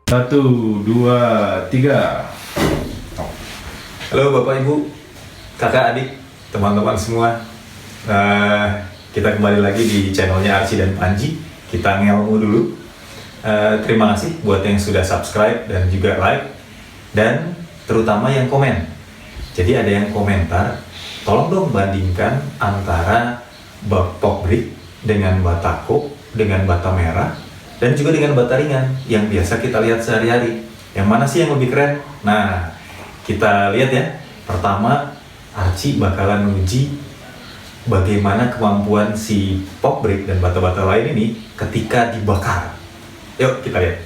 Satu, dua, tiga. Halo Bapak Ibu, kakak adik, teman-teman semua. Kita kembali lagi di channelnya Archie dan Panji. Kita ngelmu dulu. Terima kasih buat yang sudah subscribe dan juga like, dan terutama yang komen. Jadi ada yang komentar, tolong dong bandingkan antara pokbrik dengan batako, dengan bata merah, dan juga dengan bata ringan yang biasa kita lihat sehari-hari. Yang mana sih yang lebih keren? Nah, kita lihat ya. Pertama, Archie bakalan uji bagaimana kemampuan si pokbrik dan bata-bata lain ini ketika dibakar. Yuk kita lihat.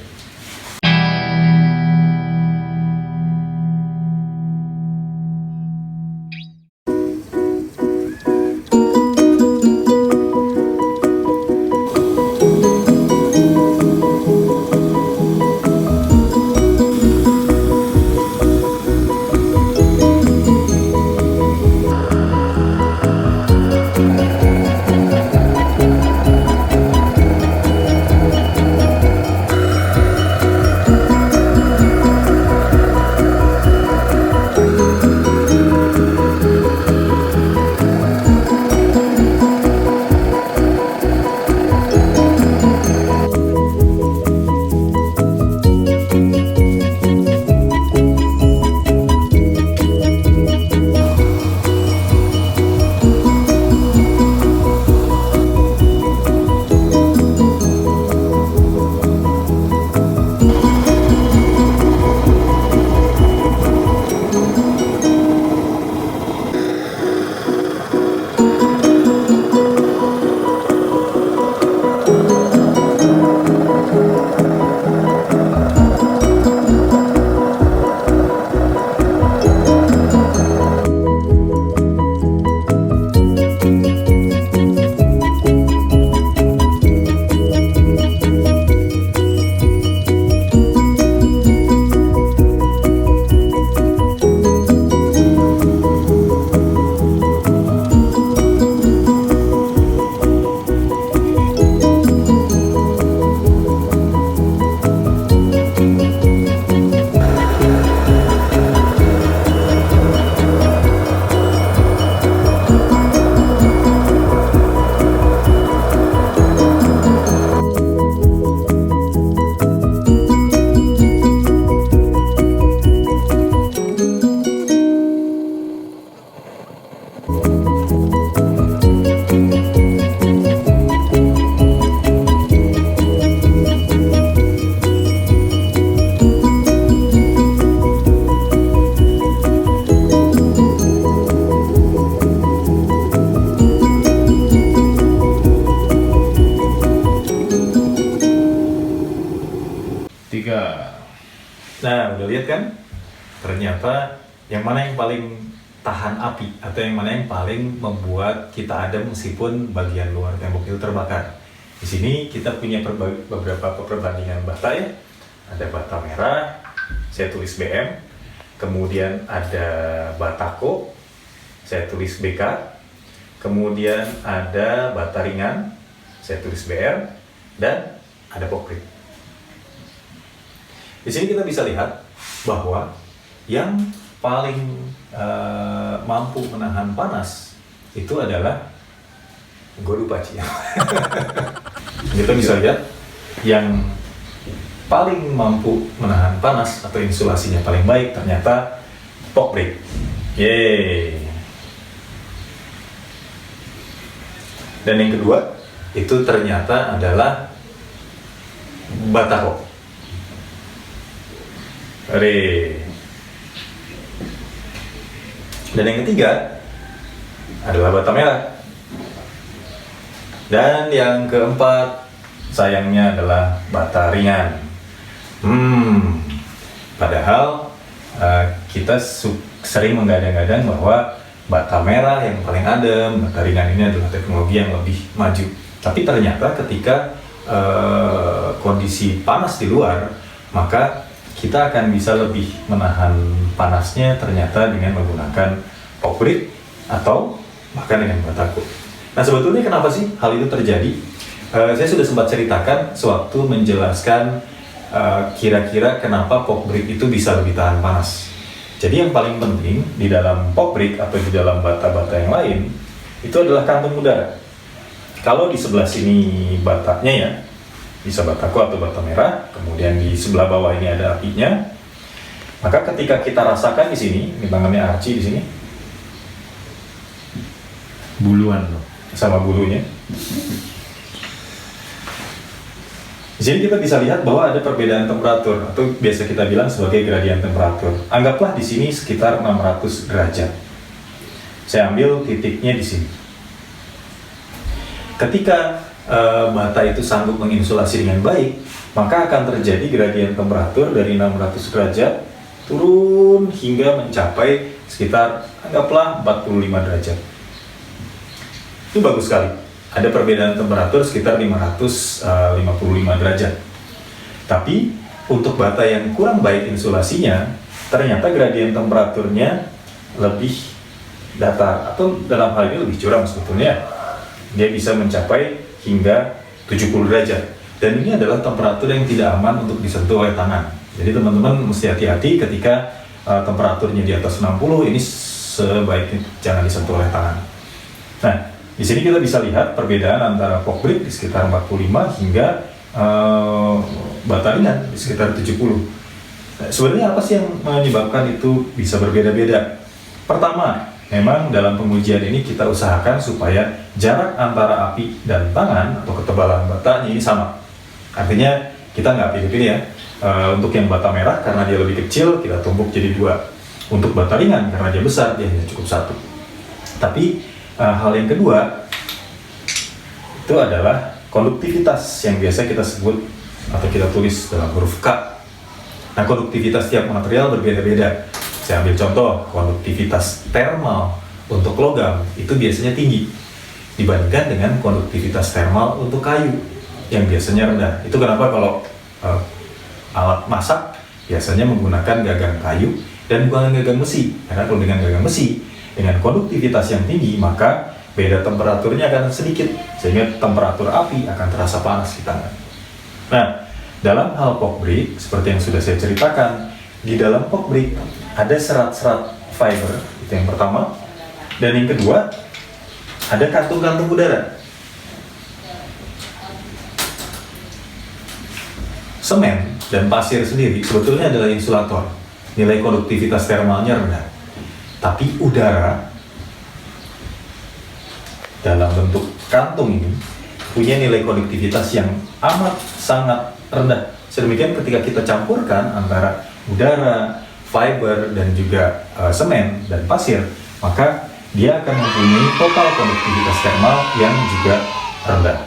Tiga. Nah, udah lihat kan? Ternyata yang mana yang paling tahan api atau yang mana yang paling membuat kita adem meskipun bagian luar tembok itu terbakar. Di sini kita punya beberapa perbandingan bata ya. Ada bata merah, saya tulis BM. Kemudian ada batako, saya tulis BK. Kemudian ada bata ringan, saya tulis BR. Dan ada pokbrik. Di sini kita bisa lihat bahwa yang paling mampu menahan panas itu adalah, gue lupa sih. Kita bisa lihat yang paling mampu menahan panas atau insulasinya paling baik ternyata pokbrik. Yeay. Dan yang kedua itu ternyata adalah batako. Dan yang ketiga adalah bata merah. Dan yang keempat sayangnya adalah bata ringan. Padahal kita sering menggadang-gadang bahwa bata merah yang paling adem, bata ringan ini adalah teknologi yang lebih maju. Tapi ternyata ketika kondisi panas di luar, maka kita akan bisa lebih menahan panasnya ternyata dengan menggunakan pokbrik atau bahkan dengan batako. Nah, sebetulnya kenapa sih hal itu terjadi? Saya sudah sempat ceritakan sewaktu menjelaskan kira-kira kenapa pork brick itu bisa lebih tahan panas. Jadi yang paling penting di dalam pork brick atau di dalam bata-bata yang lain itu adalah kantung udara. Kalau di sebelah sini batanya ya, bisa bataku atau bata merah, kemudian di sebelah bawah ini ada apinya. Maka ketika kita rasakan di sini, ini tangannya Archie di sini, Buluan loh. sama bulunya. Di sini kita bisa lihat bahwa ada perbedaan temperatur atau biasa kita bilang sebagai gradien temperatur. Anggaplah di sini sekitar 600 derajat. Saya ambil titiknya di sini. Ketika bata itu sanggup menginsulasi dengan baik, maka akan terjadi gradien temperatur dari 600 derajat turun hingga mencapai sekitar anggaplah 45 derajat. Itu bagus sekali. Ada perbedaan temperatur sekitar 555 derajat. Tapi untuk bata yang kurang baik insulasinya, ternyata gradien temperaturnya lebih datar atau dalam hal ini lebih curam sebetulnya. Dia bisa mencapai hingga 70 derajat. Dan ini adalah temperatur yang tidak aman untuk disentuh oleh tangan. Jadi teman-teman mesti hati-hati ketika temperaturnya di atas 60, ini sebaiknya jangan disentuh oleh tangan. Nah, di sini kita bisa lihat perbedaan antara pork brick di sekitar 45 hingga bata ringan di sekitar 70. Nah, sebenarnya apa sih yang menyebabkan itu bisa berbeda-beda? Pertama, memang dalam pengujian ini kita usahakan supaya jarak antara api dan tangan atau ketebalan batanya ini sama. Artinya kita nggak pilih-pilih ya. Untuk yang bata merah karena dia lebih kecil kita tumbuk jadi 2. Untuk bata ringan karena dia besar dia hanya cukup 1. Tapi hal yang kedua itu adalah konduktivitas yang biasa kita sebut atau kita tulis dalam huruf K. Nah, konduktivitas tiap material berbeda-beda. Saya ambil contoh, konduktivitas termal untuk logam itu biasanya tinggi dibandingkan dengan konduktivitas termal untuk kayu yang biasanya rendah. Itu kenapa kalau alat masak biasanya menggunakan gagang kayu dan bukan gagang besi. Karena kalau dengan gagang besi dengan konduktivitas yang tinggi, maka beda temperaturnya akan sedikit, sehingga temperatur api akan terasa panas di tangan. Nah, dalam hal pork brick, seperti yang sudah saya ceritakan, di dalam pork brick ada serat-serat fiber, itu yang pertama. Dan yang kedua, ada kantung-kantung udara. Semen dan pasir sendiri sebetulnya adalah insulator. Nilai konduktivitas termalnya rendah. Tapi udara dalam bentuk kantung ini punya nilai konduktivitas yang amat sangat rendah. Sedemikian ketika kita campurkan antara udara, fiber, dan juga semen dan pasir, maka dia akan mempunyai total konduktivitas termal yang juga rendah.